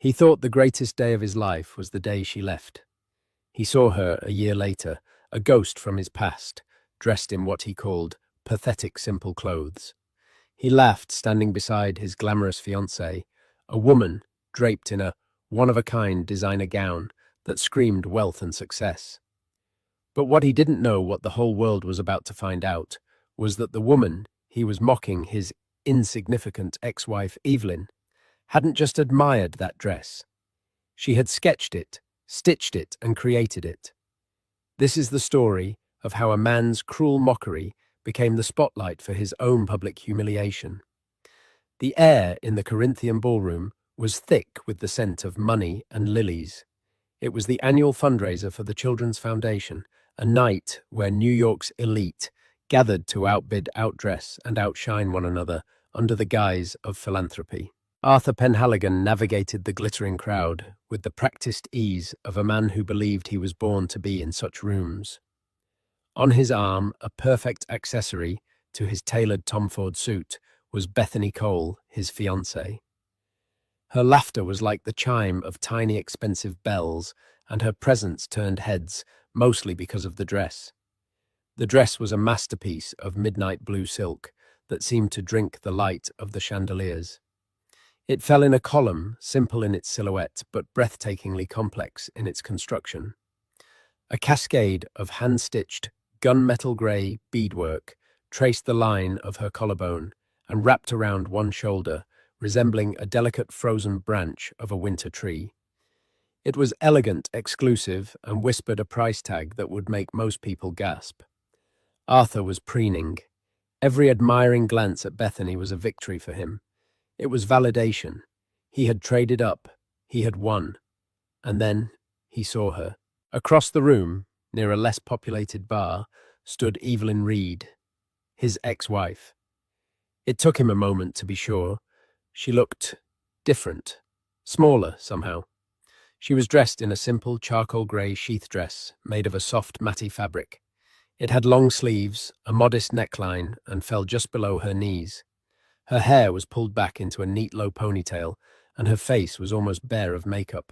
He thought the greatest day of his life was the day she left. He saw her a year later, a ghost from his past, dressed in what he called pathetic simple clothes. He laughed standing beside his glamorous fiancée, a woman draped in a one-of-a-kind designer gown that screamed wealth and success. But what he didn't know, what the whole world was about to find out, was that the woman he was mocking, his insignificant ex-wife Evelyn, hadn't just admired that dress. She had sketched it, stitched it, and created it. This is the story of how a man's cruel mockery became the spotlight for his own public humiliation. The air in the Corinthian ballroom was thick with the scent of money and lilies. It was the annual fundraiser for the Children's Foundation, a night where New York's elite gathered to outbid, outdress, and outshine one another under the guise of philanthropy. Arthur Penhaligon navigated the glittering crowd with the practiced ease of a man who believed he was born to be in such rooms. On his arm, a perfect accessory to his tailored Tom Ford suit, was Bethany Cole, his fiancée. Her laughter was like the chime of tiny expensive bells, and her presence turned heads, mostly because of the dress. The dress was a masterpiece of midnight blue silk that seemed to drink the light of the chandeliers. It fell in a column, simple in its silhouette, but breathtakingly complex in its construction. A cascade of hand-stitched, gunmetal grey beadwork traced the line of her collarbone and wrapped around one shoulder, resembling a delicate frozen branch of a winter tree. It was elegant, exclusive, and whispered a price tag that would make most people gasp. Arthur was preening. Every admiring glance at Bethany was a victory for him. It was validation. He had traded up. He had won. And then he saw her. Across the room, near a less populated bar, stood Evelyn Reed, his ex-wife. It took him a moment to be sure. She looked different, smaller somehow. She was dressed in a simple charcoal grey sheath dress made of a soft matty fabric. It had long sleeves, a modest neckline, and fell just below her knees. Her hair was pulled back into a neat low ponytail, and her face was almost bare of makeup.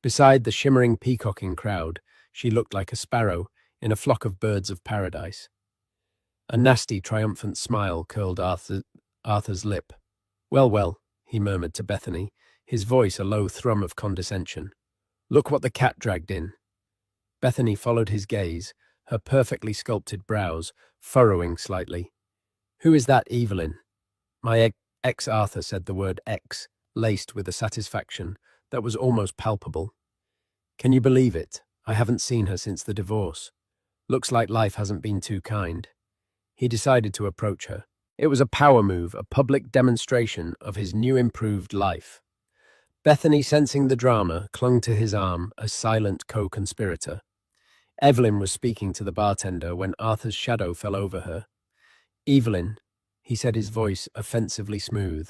Beside the shimmering peacocking crowd, she looked like a sparrow in a flock of birds of paradise. A nasty, triumphant smile curled Arthur's lip. "Well, well," he murmured to Bethany, his voice a low thrum of condescension. "Look what the cat dragged in." Bethany followed his gaze, her perfectly sculpted brows furrowing slightly. "Who is that, Evelyn?" "My ex-Arthur," said the word ex, laced with a satisfaction that was almost palpable. "Can you believe it? I haven't seen her since the divorce. Looks like life hasn't been too kind." He decided to approach her. It was a power move, a public demonstration of his new improved life. Bethany, sensing the drama, clung to his arm, a silent co-conspirator. Evelyn was speaking to the bartender when Arthur's shadow fell over her. "Evelyn," he said, his voice offensively smooth.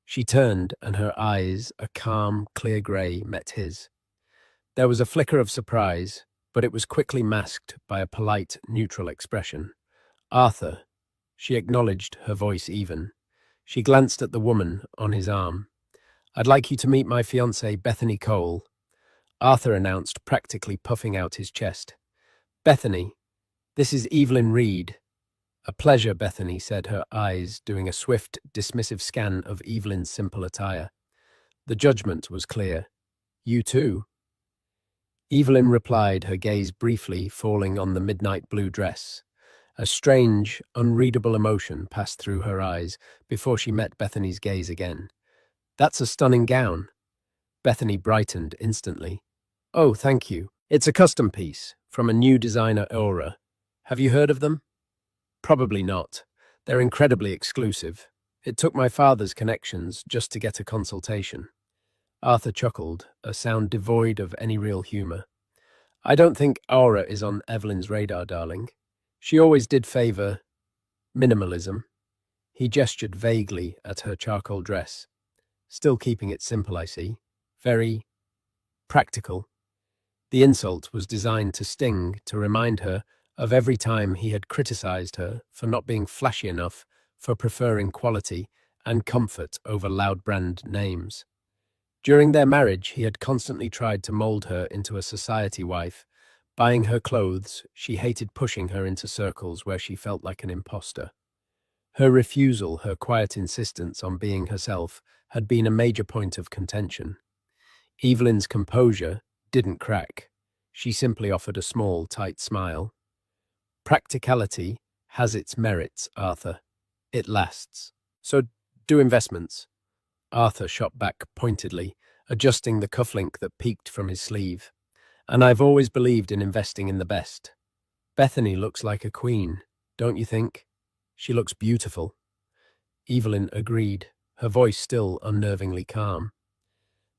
She turned, and her eyes, a calm, clear grey, met his. There was a flicker of surprise, but it was quickly masked by a polite, neutral expression. "Arthur," she acknowledged, her voice even. She glanced at the woman on his arm. "I'd like you to meet my fiancée, Bethany Cole," Arthur announced, practically puffing out his chest. "Bethany, this is Evelyn Reed." "A pleasure," Bethany said, her eyes doing a swift, dismissive scan of Evelyn's simple attire. The judgment was clear. "You too?" Evelyn replied, her gaze briefly falling on the midnight blue dress. A strange, unreadable emotion passed through her eyes before she met Bethany's gaze again. "That's a stunning gown." Bethany brightened instantly. "Oh, thank you. It's a custom piece from a new designer, Aura. Have you heard of them?" "Probably not. They're incredibly exclusive. It took my father's connections just to get a consultation." Arthur chuckled, a sound devoid of any real humor. "I don't think Aura is on Evelyn's radar, darling. She always did favor minimalism." He gestured vaguely at her charcoal dress. "Still keeping it simple, I see. Very practical." The insult was designed to sting, to remind her of every time he had criticized her for not being flashy enough, for preferring quality and comfort over loud brand names. During their marriage, he had constantly tried to mold her into a society wife, buying her clothes. She hated pushing her into circles where she felt like an imposter. Her refusal, her quiet insistence on being herself, had been a major point of contention. Evelyn's composure didn't crack. She simply offered a small, tight smile. Practicality has its merits, Arthur. It lasts. So do investments. Arthur shot back pointedly, adjusting the cufflink that peeked from his sleeve. And I've always believed in investing in the best. Bethany looks like a queen, don't you think? She looks beautiful. Evelyn agreed, her voice still unnervingly calm.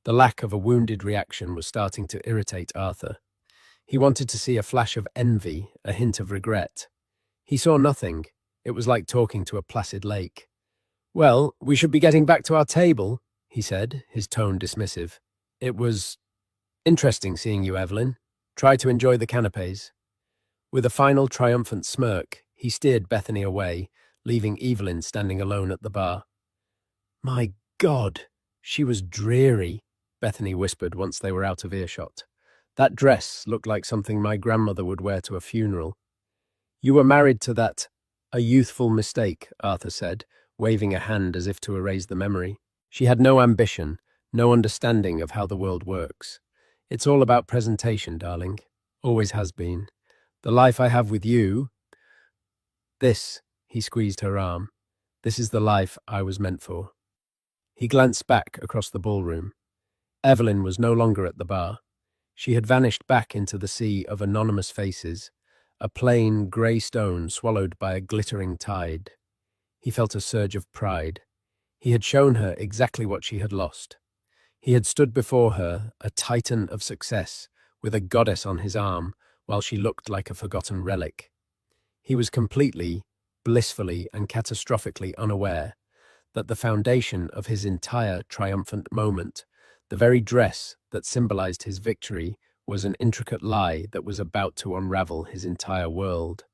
The lack of a wounded reaction was starting to irritate Arthur. He wanted to see a flash of envy, a hint of regret. He saw nothing. It was like talking to a placid lake. Well, we should be getting back to our table, he said, his tone dismissive. It was interesting seeing you, Evelyn. Try to enjoy the canapes. With a final triumphant smirk, he steered Bethany away, leaving Evelyn standing alone at the bar. My God, she was dreary, Bethany whispered once they were out of earshot. That dress looked like something my grandmother would wear to a funeral. You were married to that. A youthful mistake, Arthur said, waving a hand as if to erase the memory. She had no ambition, no understanding of how the world works. It's all about presentation, darling. Always has been. The life I have with you... He squeezed her arm. This is the life I was meant for. He glanced back across the ballroom. Evelyn was no longer at the bar. She had vanished back into the sea of anonymous faces, a plain grey stone swallowed by a glittering tide. He felt a surge of pride. He had shown her exactly what she had lost. He had stood before her, a titan of success, with a goddess on his arm, while she looked like a forgotten relic. He was completely, blissfully, and catastrophically unaware that the foundation of his entire triumphant moment, the very dress that symbolized his victory, was an intricate lie that was about to unravel his entire world.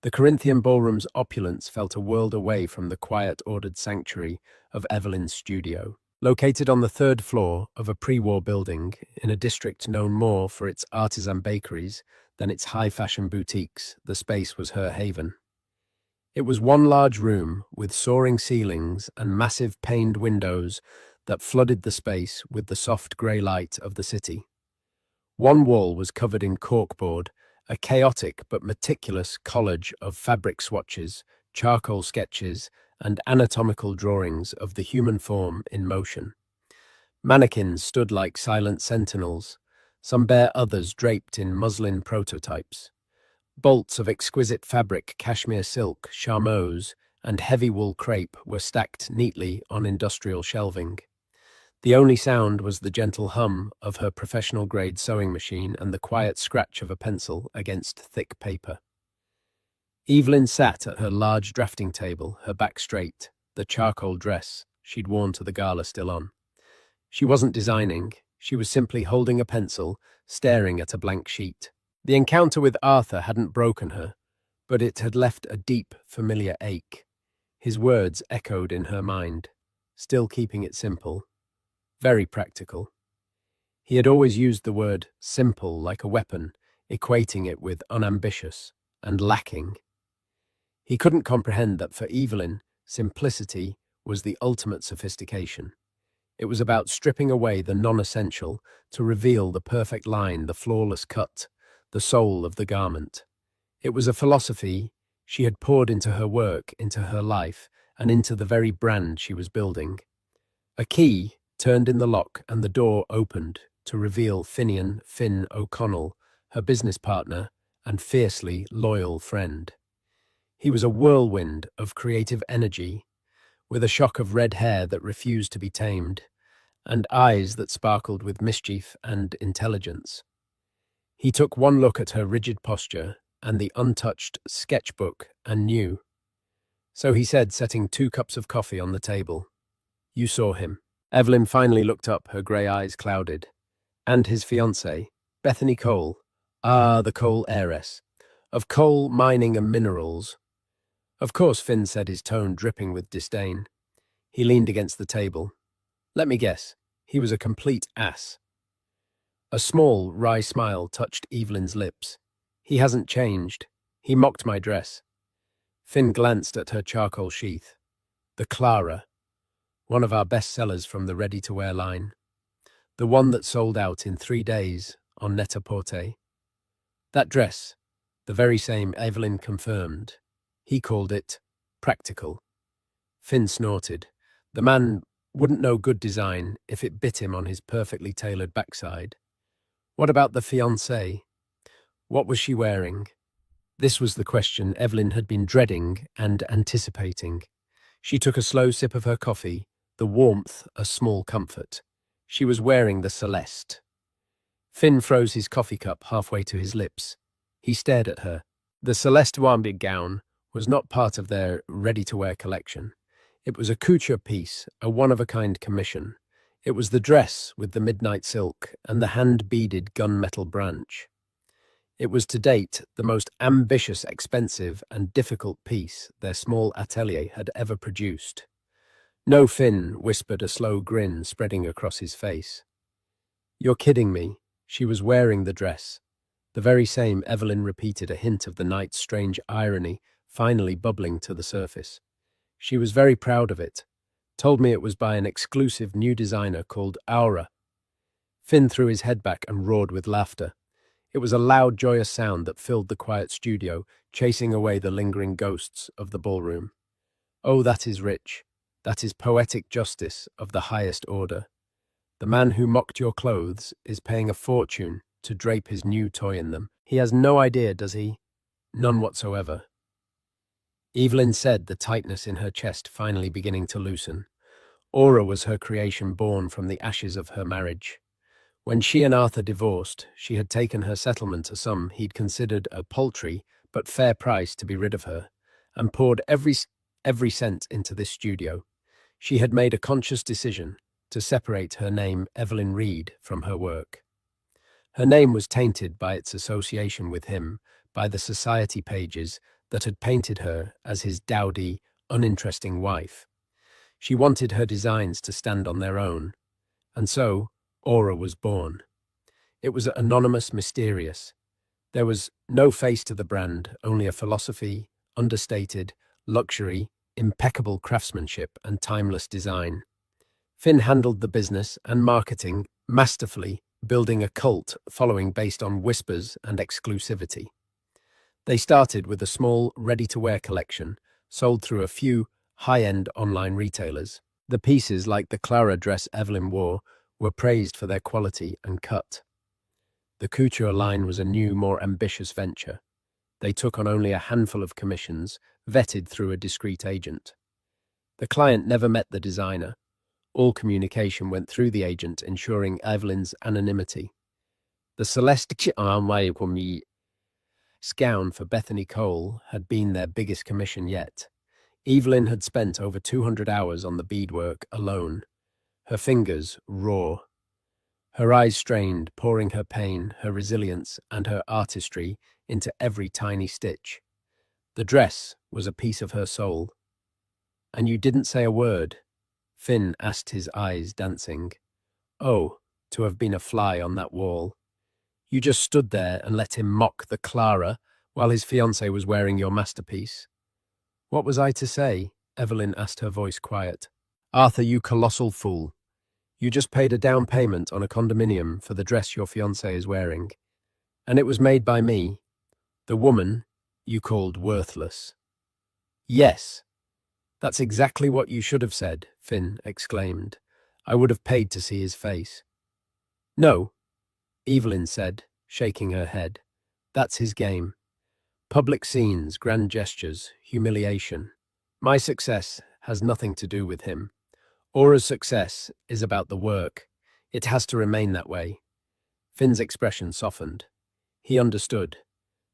The Corinthian ballroom's opulence felt a world away from the quiet, ordered sanctuary of Evelyn's studio. Located on the third floor of a pre-war building in a district known more for its artisan bakeries than its high-fashion boutiques, the space was her haven. It was one large room with soaring ceilings and massive paned windows that flooded the space with the soft grey light of the city. One wall was covered in corkboard, a chaotic but meticulous collage of fabric swatches, charcoal sketches, and anatomical drawings of the human form in motion. Mannequins stood like silent sentinels, some bare others draped in muslin prototypes. Bolts of exquisite fabric, cashmere silk, charmeuse, and heavy wool crepe were stacked neatly on industrial shelving. The only sound was the gentle hum of her professional-grade sewing machine and the quiet scratch of a pencil against thick paper. Evelyn sat at her large drafting table, her back straight, the charcoal dress she'd worn to the gala still on. She wasn't designing, she was simply holding a pencil, staring at a blank sheet. The encounter with Arthur hadn't broken her, but it had left a deep, familiar ache. His words echoed in her mind, still keeping it simple. Very practical. He had always used the word simple like a weapon, equating it with unambitious and lacking. He couldn't comprehend that for Evelyn, simplicity was the ultimate sophistication. It was about stripping away the non-essential to reveal the perfect line, the flawless cut, the soul of the garment. It was a philosophy she had poured into her work, into her life, and into the very brand she was building. A key turned in the lock and the door opened to reveal Finn O'Connell, her business partner and fiercely loyal friend. He was a whirlwind of creative energy, with a shock of red hair that refused to be tamed, and eyes that sparkled with mischief and intelligence. He took one look at her rigid posture and the untouched sketchbook and knew. So he said, setting 2 cups of coffee on the table, "You saw him." Evelyn finally looked up, her grey eyes clouded. And his fiancée, Bethany Cole. Ah, the Cole heiress. Of coal, mining and minerals. Of course, Finn said, his tone dripping with disdain. He leaned against the table. Let me guess. He was a complete ass. A small, wry smile touched Evelyn's lips. He hasn't changed. He mocked my dress. Finn glanced at her charcoal sheath. The Clara, one of our best sellers from the ready-to-wear line. The one that sold out in 3 days on Net-a-Porter. That dress, the very same Evelyn confirmed. He called it practical. Finn snorted. The man wouldn't know good design if it bit him on his perfectly tailored backside. What about the fiancée? What was she wearing? This was the question Evelyn had been dreading and anticipating. She took a slow sip of her coffee, the warmth a small comfort. She was wearing the Celeste. Finn froze his coffee cup halfway to his lips. He stared at her. The Celeste Wambi gown was not part of their ready-to-wear collection. It was a couture piece, a one-of-a-kind commission. It was the dress with the midnight silk and the hand-beaded gunmetal branch. It was to date the most ambitious, expensive, and difficult piece their small atelier had ever produced. No, Finn whispered, a slow grin spreading across his face. You're kidding me. She was wearing the dress. The very same, Evelyn repeated, a hint of the night's strange irony finally bubbling to the surface. She was very proud of it. Told me it was by an exclusive new designer called Aura. Finn threw his head back and roared with laughter. It was a loud, joyous sound that filled the quiet studio, chasing away the lingering ghosts of the ballroom. Oh, that is rich. That is poetic justice of the highest order. The man who mocked your clothes is paying a fortune to drape his new toy in them. He has no idea, does he? None whatsoever. Evelyn said, the tightness in her chest finally beginning to loosen. Aura was her creation born from the ashes of her marriage. When she and Arthur divorced, she had taken her settlement, a sum he'd considered a paltry but fair price to be rid of her, and poured every cent into this studio. She had made a conscious decision to separate her name, Evelyn Reed, from her work. Her name was tainted by its association with him, by the society pages that had painted her as his dowdy, uninteresting wife. She wanted her designs to stand on their own, and so Aura was born. It was anonymous, mysterious. There was no face to the brand, only a philosophy, understated, luxury, impeccable craftsmanship, and timeless design. Finn handled the business and marketing masterfully, building a cult following based on whispers and exclusivity. They started with a small, ready-to-wear collection, sold through a few high-end online retailers. The pieces, like the Clara dress Evelyn wore, were praised for their quality and cut. The couture line was a new, more ambitious venture. They took on only a handful of commissions, vetted through a discreet agent. The client never met the designer. All communication went through the agent, ensuring Evelyn's anonymity. The Celeste gown for Bethany Cole had been their biggest commission yet. Evelyn had spent over 200 hours on the beadwork alone, her fingers raw, her eyes strained, pouring her pain, her resilience, and her artistry into every tiny stitch. The dress was a piece of her soul. And you didn't say a word? Finn asked, his eyes dancing. Oh, to have been a fly on that wall. You just stood there and let him mock the Clara while his fiancée was wearing your masterpiece. What was I to say? Evelyn asked, her voice quiet. Arthur, you colossal fool. You just paid a down payment on a condominium for the dress your fiancée is wearing. And it was made by me, the woman you called worthless. Yes, that's exactly what you should have said, Finn exclaimed. I would have paid to see his face. No, Evelyn said, shaking her head. That's his game. Public scenes, grand gestures, humiliation. My success has nothing to do with him. Aura's success is about the work. It has to remain that way. Finn's expression softened. He understood.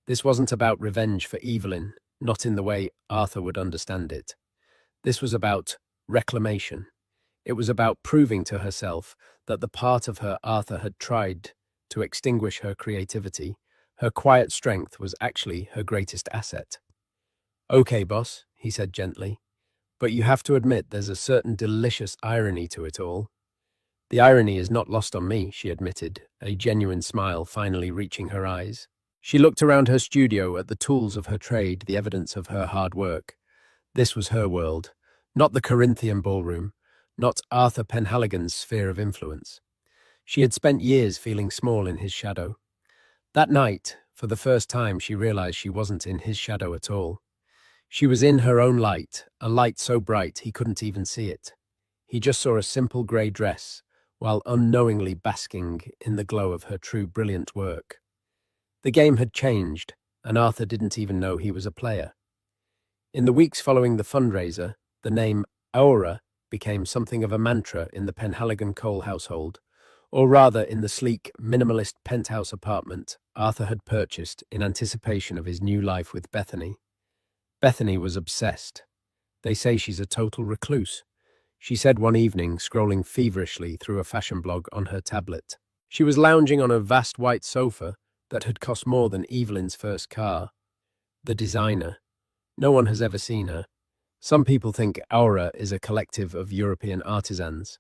This wasn't about revenge for Evelyn, not in the way Arthur would understand it. This was about reclamation. It was about proving to herself that the part of her Arthur had tried to extinguish her creativity, her quiet strength, was actually her greatest asset. Okay, boss, he said gently, but you have to admit there's a certain delicious irony to it all. The irony is not lost on me, she admitted, a genuine smile finally reaching her eyes. She looked around her studio at the tools of her trade, the evidence of her hard work. This was her world, not the Corinthian ballroom, not Arthur Penhaligon's sphere of influence. She had spent years feeling small in his shadow. That night, for the first time, she realized she wasn't in his shadow at all. She was in her own light, a light so bright he couldn't even see it. He just saw a simple grey dress, while unknowingly basking in the glow of her true brilliant work. The game had changed, and Arthur didn't even know he was a player. In the weeks following the fundraiser, the name Aura became something of a mantra in the Penhaligon Cole household, or rather in the sleek, minimalist penthouse apartment Arthur had purchased in anticipation of his new life with Bethany. Bethany was obsessed. They say she's a total recluse, she said one evening, scrolling feverishly through a fashion blog on her tablet. She was lounging on a vast white sofa that had cost more than Evelyn's first car. The designer. No one has ever seen her. Some people think Aura is a collective of European artisans.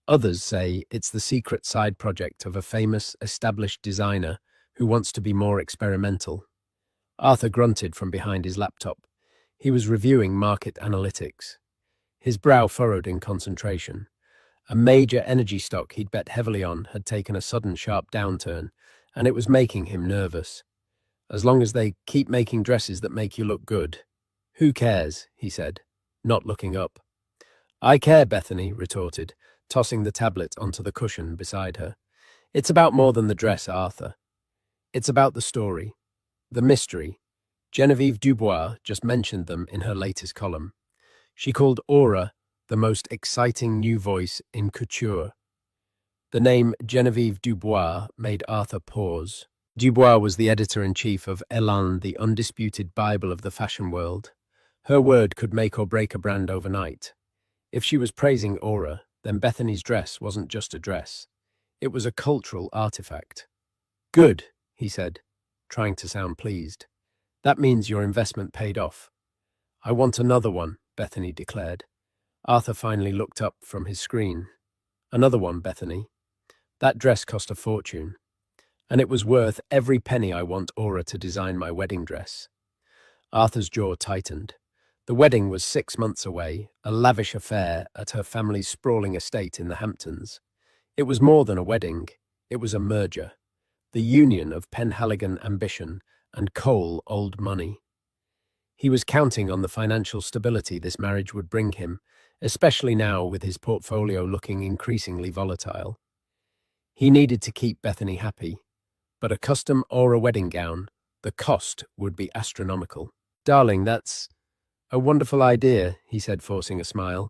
Others say it's the secret side project of a famous, established designer who wants to be more experimental. Arthur grunted from behind his laptop. He was reviewing market analytics. His brow furrowed in concentration. A major energy stock he'd bet heavily on had taken a sudden sharp downturn, and it was making him nervous. As long as they keep making dresses that make you look good. Who cares, he said, not looking up. I care, Bethany retorted, tossing the tablet onto the cushion beside her. It's about more than the dress, Arthur. It's about the story, the mystery. Genevieve Dubois just mentioned them in her latest column. She called Aura the most exciting new voice in couture. The name Genevieve Dubois made Arthur pause. Dubois was the editor-in-chief of Elan, the undisputed Bible of the fashion world. Her word could make or break a brand overnight. If she was praising Aura, then Bethany's dress wasn't just a dress. It was a cultural artifact. Good, he said, trying to sound pleased. That means your investment paid off. I want another one, Bethany declared. Arthur finally looked up from his screen. Another one, Bethany. That dress cost a fortune. And it was worth every penny. I want Aura to design my wedding dress. Arthur's jaw tightened. The wedding was 6 months away, a lavish affair at her family's sprawling estate in the Hamptons. It was more than a wedding. It was a merger. The union of Penhaligon ambition and Cole old money. He was counting on the financial stability this marriage would bring him, especially now with his portfolio looking increasingly volatile. He needed to keep Bethany happy, but a custom Aura wedding gown, the cost would be astronomical. Darling, that's a wonderful idea, he said, forcing a smile.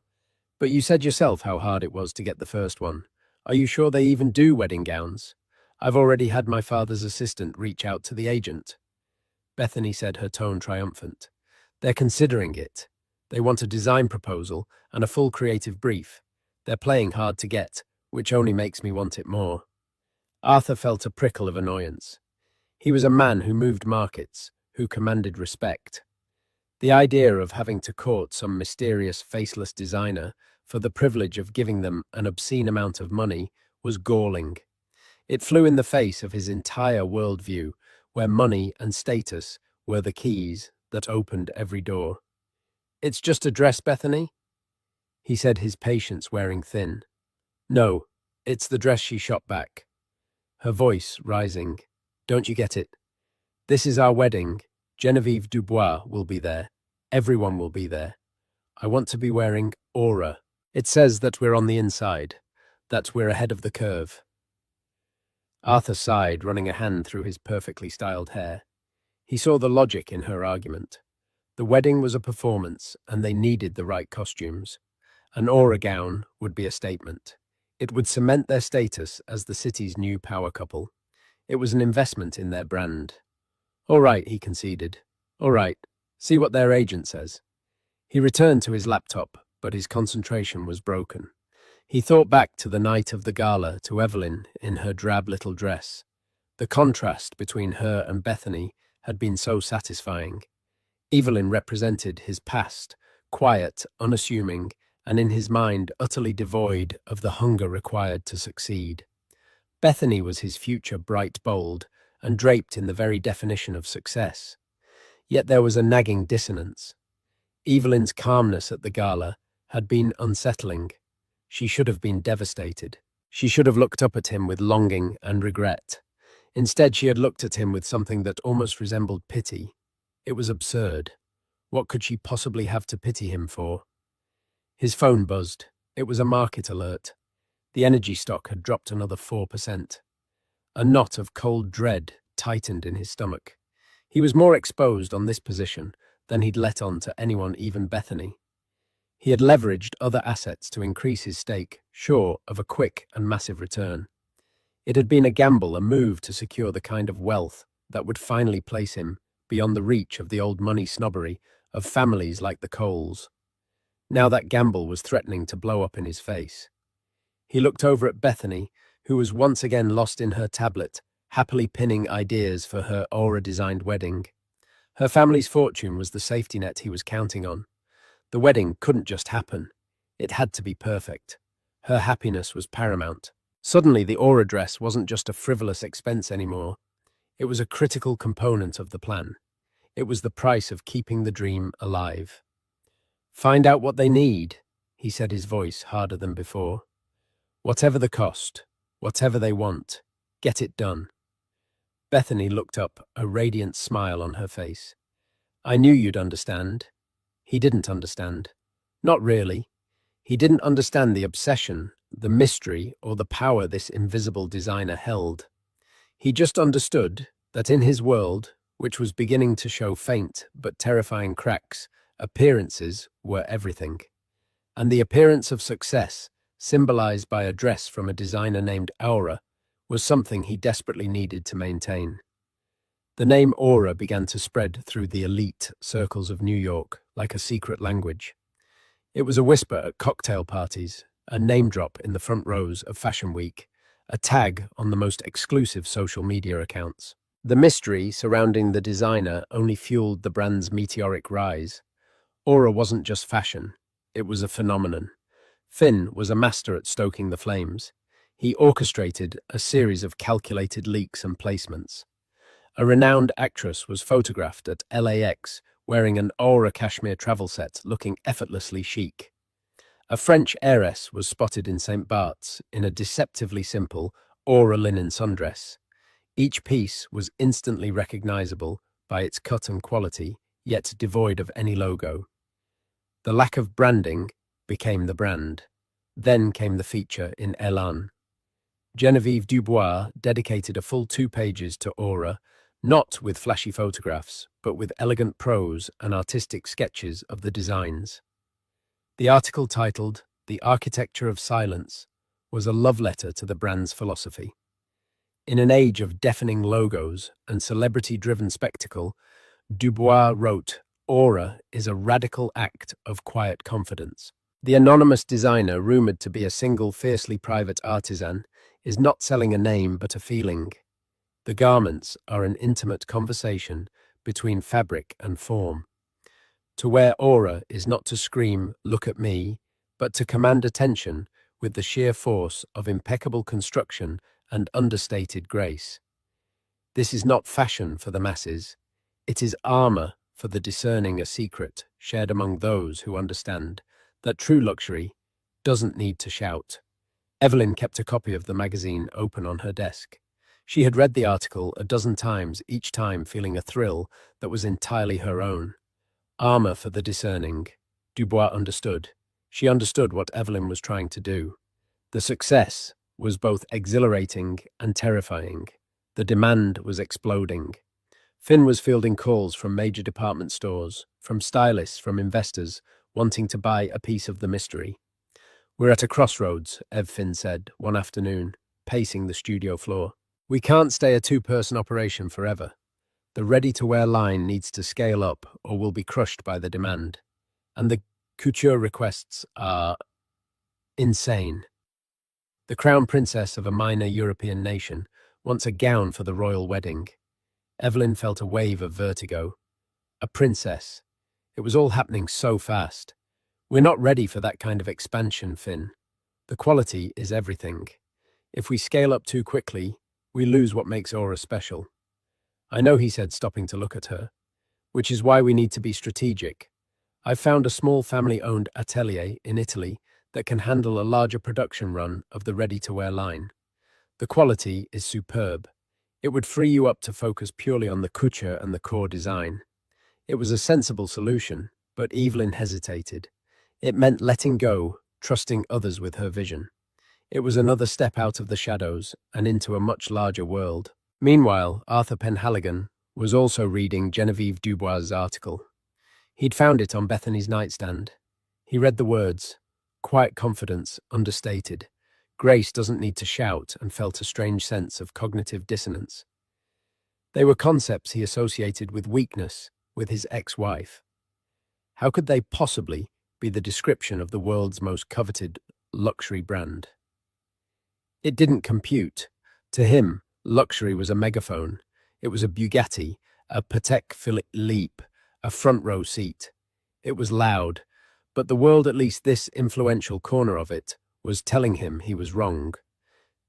But you said yourself how hard it was to get the first one. Are you sure they even do wedding gowns? I've already had my father's assistant reach out to the agent. Bethany said, her tone triumphant. They're considering it. They want a design proposal and a full creative brief. They're playing hard to get, which only makes me want it more. Arthur felt a prickle of annoyance. He was a man who moved markets, who commanded respect. The idea of having to court some mysterious, faceless designer for the privilege of giving them an obscene amount of money was galling. It flew in the face of his entire worldview, where money and status were the keys that opened every door. It's just a dress, Bethany? He said, his patience wearing thin. No, it's the dress, she shot back, her voice rising. Don't you get it? This is our wedding. Genevieve Dubois will be there. Everyone will be there. I want to be wearing Aura. It says that we're on the inside, that we're ahead of the curve. Arthur sighed, running a hand through his perfectly styled hair. He saw the logic in her argument. The wedding was a performance, and they needed the right costumes. An Aura gown would be a statement. It would cement their status as the city's new power couple. It was an investment in their brand. All right, he conceded. All right, see what their agent says. He returned to his laptop, but his concentration was broken. He thought back to the night of the gala, to Evelyn in her drab little dress. The contrast between her and Bethany had been so satisfying. Evelyn represented his past, quiet, unassuming, and in his mind utterly devoid of the hunger required to succeed. Bethany was his future bright, bold, and draped in the very definition of success. Yet there was a nagging dissonance. Evelyn's calmness at the gala had been unsettling. She should have been devastated. She should have looked up at him with longing and regret. Instead, she had looked at him with something that almost resembled pity. It was absurd. What could she possibly have to pity him for? His phone buzzed. It was a market alert. The energy stock had dropped another 4%. A knot of cold dread tightened in his stomach. He was more exposed on this position than he'd let on to anyone, even Bethany. He had leveraged other assets to increase his stake, sure of a quick and massive return. It had been a gamble, a move to secure the kind of wealth that would finally place him beyond the reach of the old money snobbery of families like the Coles. Now that gamble was threatening to blow up in his face. He looked over at Bethany, who was once again lost in her tablet, happily pinning ideas for her aura-designed wedding. Her family's fortune was the safety net he was counting on. The wedding couldn't just happen. It had to be perfect. Her happiness was paramount. Suddenly, the aura dress wasn't just a frivolous expense anymore. It was a critical component of the plan. It was the price of keeping the dream alive. "Find out what they need," he said, his voice harder than before. "Whatever the cost, whatever they want, get it done." Bethany looked up, a radiant smile on her face. "I knew you'd understand." He didn't understand. Not really. He didn't understand the obsession, the mystery, or the power this invisible designer held. He just understood that in his world, which was beginning to show faint but terrifying cracks, appearances were everything. And the appearance of success, symbolized by a dress from a designer named Aura, was something he desperately needed to maintain. The name Aura began to spread through the elite circles of New York like a secret language. It was a whisper at cocktail parties, a name drop in the front rows of Fashion Week, a tag on the most exclusive social media accounts. The mystery surrounding the designer only fueled the brand's meteoric rise. Aura wasn't just fashion, it was a phenomenon. Finn was a master at stoking the flames. He orchestrated a series of calculated leaks and placements. A renowned actress was photographed at LAX wearing an Aura cashmere travel set, looking effortlessly chic. A French heiress was spotted in St. Bart's in a deceptively simple Aura linen sundress. Each piece was instantly recognizable by its cut and quality, yet devoid of any logo. The lack of branding became the brand. Then came the feature in Elan. Genevieve Dubois dedicated a full 2 pages to Aura, not with flashy photographs, but with elegant prose and artistic sketches of the designs. The article, titled "The Architecture of Silence," was a love letter to the brand's philosophy. In an age of deafening logos and celebrity-driven spectacle, Dubois wrote, "Aura is a radical act of quiet confidence." The anonymous designer, rumored to be a single fiercely private artisan, is not selling a name but a feeling. The garments are an intimate conversation between fabric and form. To wear Aura is not to scream, "Look at me," but to command attention with the sheer force of impeccable construction and understated grace. This is not fashion for the masses. It is armor for the discerning, a secret shared among those who understand that true luxury doesn't need to shout. Evelyn kept a copy of the magazine open on her desk. She had read the article a dozen times, each time feeling a thrill that was entirely her own. Armor for the discerning. Dubois understood. She understood what Evelyn was trying to do. The success was both exhilarating and terrifying. The demand was exploding. Finn was fielding calls from major department stores, from stylists, from investors, wanting to buy a piece of the mystery. "We're at a crossroads," Finn said one afternoon, pacing the studio floor. "We can't stay a 2-person operation forever. The ready-to-wear line needs to scale up or we'll be crushed by the demand. And the couture requests are insane." The crown princess of a minor European nation wants a gown for the royal wedding. Evelyn felt a wave of vertigo. A princess. It was all happening so fast. We're not ready for that kind of expansion, Finn. The quality is everything. If we scale up too quickly, we lose what makes Aura special. I know, he said, stopping to look at her, which is why we need to be strategic. I've found a small family-owned atelier in Italy that can handle a larger production run of the ready-to-wear line. The quality is superb. It would free you up to focus purely on the couture and the core design. It was a sensible solution, but Evelyn hesitated. It meant letting go, trusting others with her vision. It was another step out of the shadows and into a much larger world. Meanwhile, Arthur Penhaligon was also reading Genevieve Dubois' article. He'd found it on Bethany's nightstand. He read the words, "Quiet confidence, understated. Grace doesn't need to shout," and felt a strange sense of cognitive dissonance. They were concepts he associated with weakness, with his ex-wife. How could they possibly be the description of the world's most coveted luxury brand? It didn't compute. To him, luxury was a megaphone. It was a Bugatti, a Patek Philippe, a front row seat. It was loud, but the world, at least this influential corner of it, was telling him he was wrong.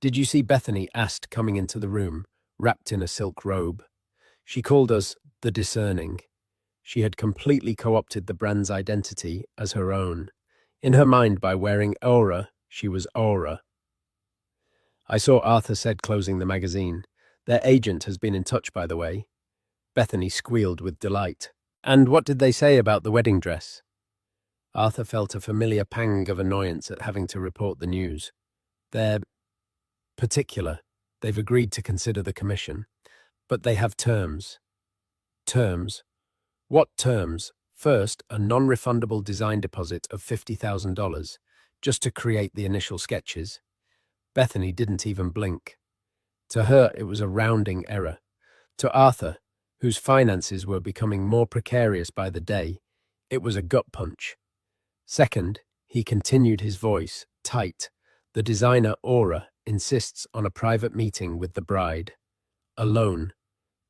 "Did you see Bethany?" asked, coming into the room, wrapped in a silk robe. "She called us the discerning." She had completely co-opted the brand's identity as her own. In her mind, by wearing Aura, she was Aura. "I saw," Arthur said, closing the magazine. "Their agent has been in touch, by the way." Bethany squealed with delight. "And what did they say about the wedding dress?" Arthur felt a familiar pang of annoyance at having to report the news. "They're particular. They've agreed to consider the commission. But they have terms." "Terms? What terms?" "First, a non-refundable design deposit of $50,000, just to create the initial sketches." Bethany didn't even blink. To her, it was a rounding error. To Arthur, whose finances were becoming more precarious by the day, it was a gut punch. "Second," he continued, his voice tight, "the designer Aura insists on a private meeting with the bride, alone,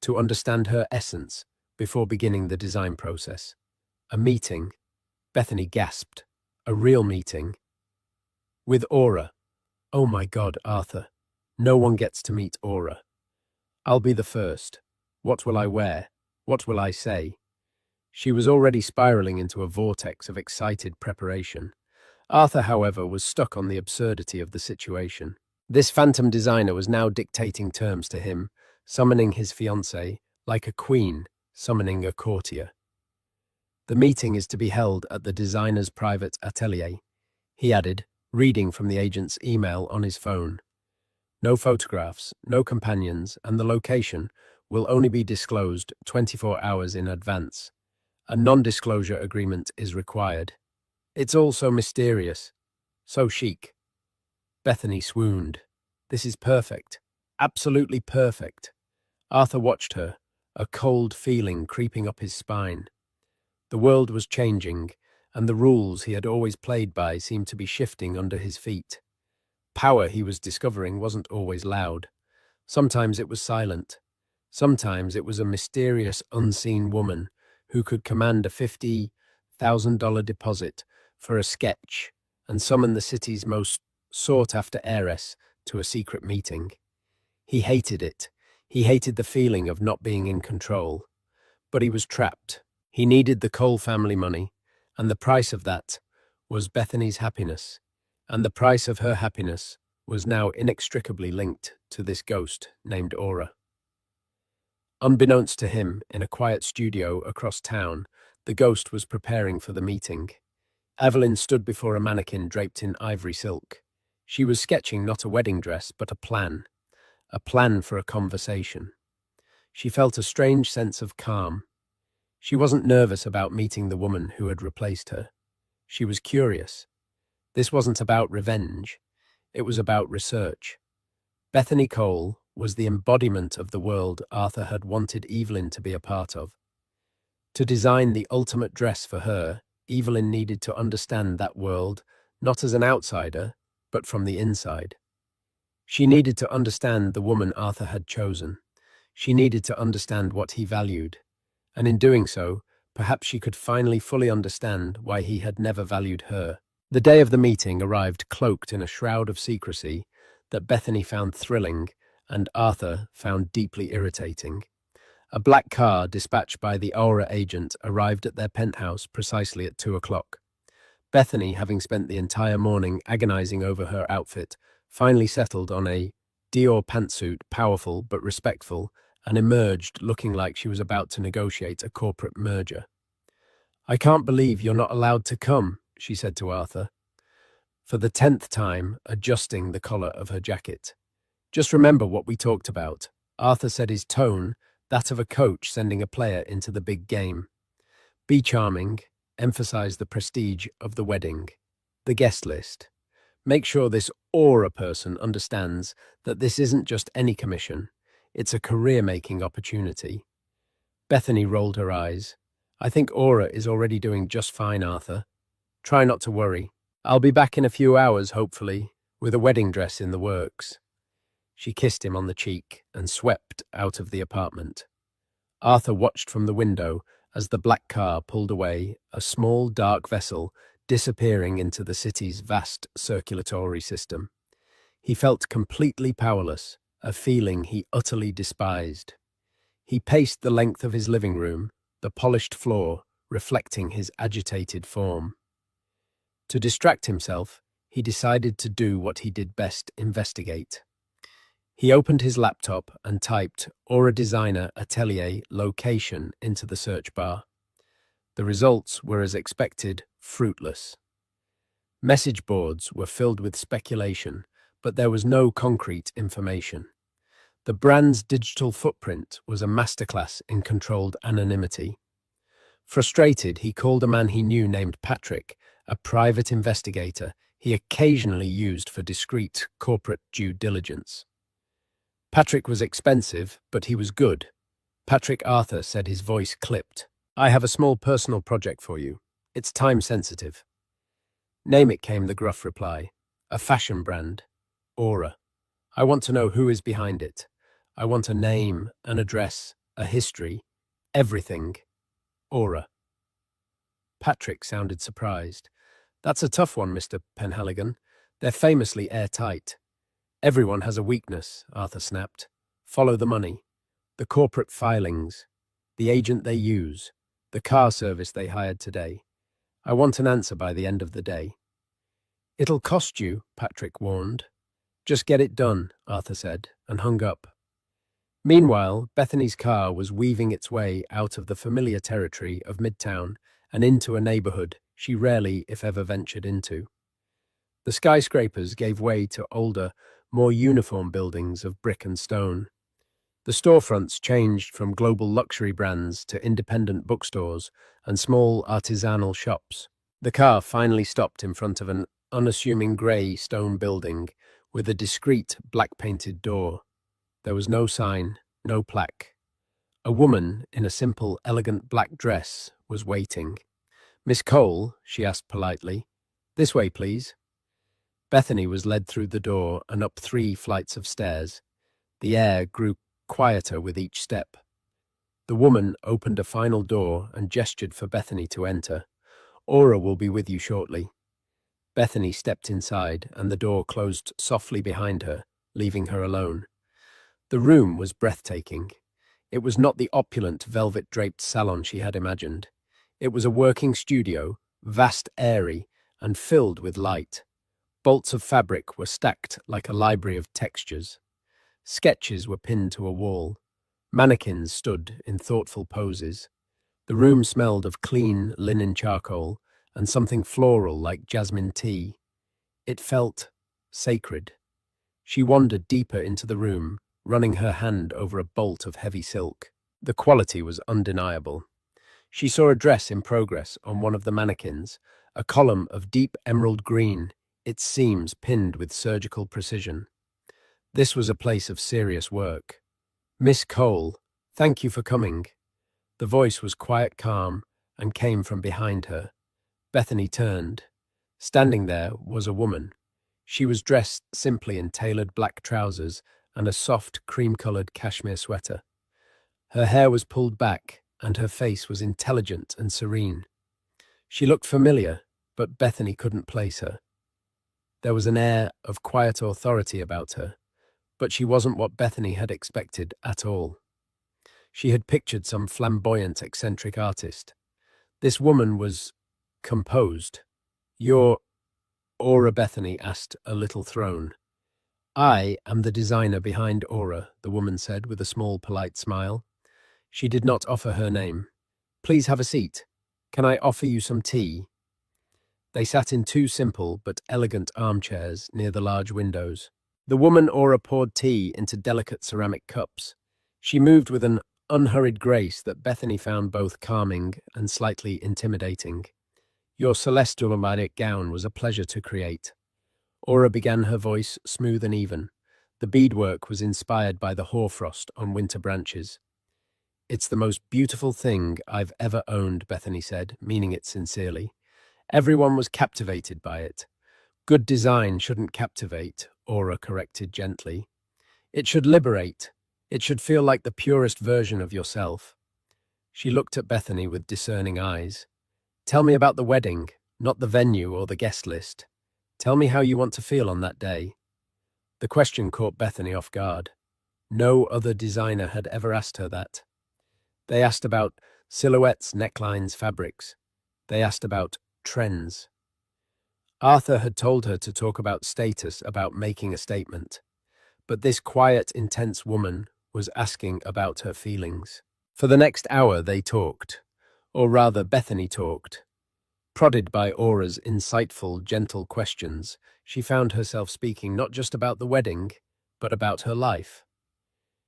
to understand her essence before beginning the design process." "A meeting?" Bethany gasped. "A real meeting?" "With Aura." "Oh my God, Arthur. No one gets to meet Aura." "I'll be the first. What will I wear? What will I say?" She was already spiraling into a vortex of excited preparation. Arthur, however, was stuck on the absurdity of the situation. This phantom designer was now dictating terms to him, summoning his fiancée, like a queen summoning a courtier. "The meeting is to be held at the designer's private atelier," he added, reading from the agent's email on his phone. "No photographs, no companions, and the location will only be disclosed 24 hours in advance. A non-disclosure agreement is required." "It's all so mysterious, so chic." Bethany swooned. "This is perfect. Absolutely perfect." Arthur watched her, a cold feeling creeping up his spine. The world was changing, and the rules he had always played by seemed to be shifting under his feet. Power, he was discovering, wasn't always loud. Sometimes it was silent. Sometimes it was a mysterious, unseen woman who could command a $50,000 deposit for a sketch and summon the city's most sought-after heiress to a secret meeting. He hated it. He hated the feeling of not being in control. But he was trapped. He needed the Cole family money, and the price of that was Bethany's happiness. And the price of her happiness was now inextricably linked to this ghost named Aura. Unbeknownst to him, in a quiet studio across town, the ghost was preparing for the meeting. Evelyn stood before a mannequin draped in ivory silk. She was sketching not a wedding dress, but a plan for a conversation. She felt a strange sense of calm. She wasn't nervous about meeting the woman who had replaced her. She was curious. This wasn't about revenge. It was about research. Bethany Cole was the embodiment of the world Arthur had wanted Evelyn to be a part of. To design the ultimate dress for her, Evelyn needed to understand that world, not as an outsider, but from the inside. She needed to understand the woman Arthur had chosen. She needed to understand what he valued. And in doing so, Perhaps she could finally fully understand why he had never valued her. The day of the meeting arrived cloaked in a shroud of secrecy that Bethany found thrilling and Arthur found deeply irritating. A black car dispatched by the Aura agent arrived at their penthouse precisely at 2 o'clock. Bethany, having spent the entire morning agonizing over her outfit, finally settled on a Dior pantsuit, powerful but respectful, and emerged looking like she was about to negotiate a corporate merger. "I can't believe you're not allowed to come," she said to Arthur, for the 10th time adjusting the collar of her jacket. "Just remember what we talked about." Arthur said, his tone that of a coach sending a player into the big game. "Be charming, emphasize the prestige of the wedding. The guest list. Make sure this Aura person understands that this isn't just any commission. It's a career-making opportunity." Bethany rolled her eyes. "I think Aura is already doing just fine, Arthur. Try not to worry. I'll be back in a few hours, hopefully, with a wedding dress in the works." She kissed him on the cheek and swept out of the apartment. Arthur watched from the window as the black car pulled away, a small, dark vessel disappearing into the city's vast circulatory system. He felt completely powerless, a feeling he utterly despised. He paced the length of his living room, the polished floor reflecting his agitated form. To distract himself, he decided to do what he did best: investigate. He opened his laptop and typed Aura Designer Atelier location into the search bar. The results were, as expected, fruitless. Message boards were filled with speculation, but there was no concrete information. The brand's digital footprint was a masterclass in controlled anonymity. Frustrated, he called a man he knew named Patrick, a private investigator he occasionally used for discreet corporate due diligence. Patrick was expensive, but he was good. "Patrick," Arthur said, his voice clipped. "I have a small personal project for you. It's time-sensitive." "Name it," came the gruff reply. "A fashion brand. Aura. I want to know who is behind it. I want a name, an address, a history. Everything. Aura." Patrick sounded surprised. "That's a tough one, Mr. Penhaligon. They're famously airtight." "Everyone has a weakness," Arthur snapped. "Follow the money. The corporate filings. The agent they use. The car service they hired today. I want an answer by the end of the day." "It'll cost you," Patrick warned. "Just get it done," Arthur said, and hung up. Meanwhile, Bethany's car was weaving its way out of the familiar territory of Midtown and into a neighborhood she rarely, if ever, ventured into. The skyscrapers gave way to older, more uniform buildings of brick and stone. The storefronts changed from global luxury brands to independent bookstores and small artisanal shops. The car finally stopped in front of an unassuming grey stone building with a discreet black-painted door. There was no sign, no plaque. A woman in a simple, elegant black dress was waiting. "Miss Cole," she asked politely. "This way, please." Bethany was led through the door and up 3 flights of stairs. The air grew quieter with each step. The woman opened a final door and gestured for Bethany to enter. "Aura will be with you shortly." Bethany stepped inside and the door closed softly behind her, leaving her alone. The room was breathtaking. It was not the opulent velvet-draped salon she had imagined. It was a working studio, vast, airy, and filled with light. Bolts of fabric were stacked like a library of textures. Sketches were pinned to a wall. Mannequins stood in thoughtful poses. The room smelled of clean linen charcoal and something floral like jasmine tea. It felt sacred. She wandered deeper into the room, running her hand over a bolt of heavy silk. The quality was undeniable. She saw a dress in progress on one of the mannequins, a column of deep emerald green, its seams pinned with surgical precision. This was a place of serious work. "Miss Cole, thank you for coming." The voice was quiet, calm, and came from behind her. Bethany turned. Standing there was a woman. She was dressed simply in tailored black trousers and a soft, cream-colored cashmere sweater. Her hair was pulled back, and her face was intelligent and serene. She looked familiar, but Bethany couldn't place her. There was an air of quiet authority about her, but she wasn't what Bethany had expected at all. She had pictured some flamboyant, eccentric artist. This woman was composed. "You're Aura?" Bethany asked, a little thrown. "I am the designer behind Aura," the woman said with a small, polite smile. She did not offer her name. "Please have a seat. Can I offer you some tea?" They sat in two simple but elegant armchairs near the large windows. The woman Aura poured tea into delicate ceramic cups. She moved with an unhurried grace that Bethany found both calming and slightly intimidating. "Your celestial magic gown was a pleasure to create." Aura began, her voice smooth and even. The beadwork was inspired by the hoarfrost on winter branches. "It's the most beautiful thing I've ever owned," Bethany said, meaning it sincerely. Everyone was captivated by it. "Good design shouldn't captivate," Aura corrected gently. "It should liberate. It should feel like the purest version of yourself." She looked at Bethany with discerning eyes. "Tell me about the wedding, not the venue or the guest list. Tell me how you want to feel on that day." The question caught Bethany off guard. No other designer had ever asked her that. They asked about silhouettes, necklines, fabrics. They asked about trends. Arthur had told her to talk about status, about making a statement. But this quiet, intense woman was asking about her feelings. For the next hour they talked, or rather Bethany talked. Prodded by Aura's insightful, gentle questions, she found herself speaking not just about the wedding, but about her life.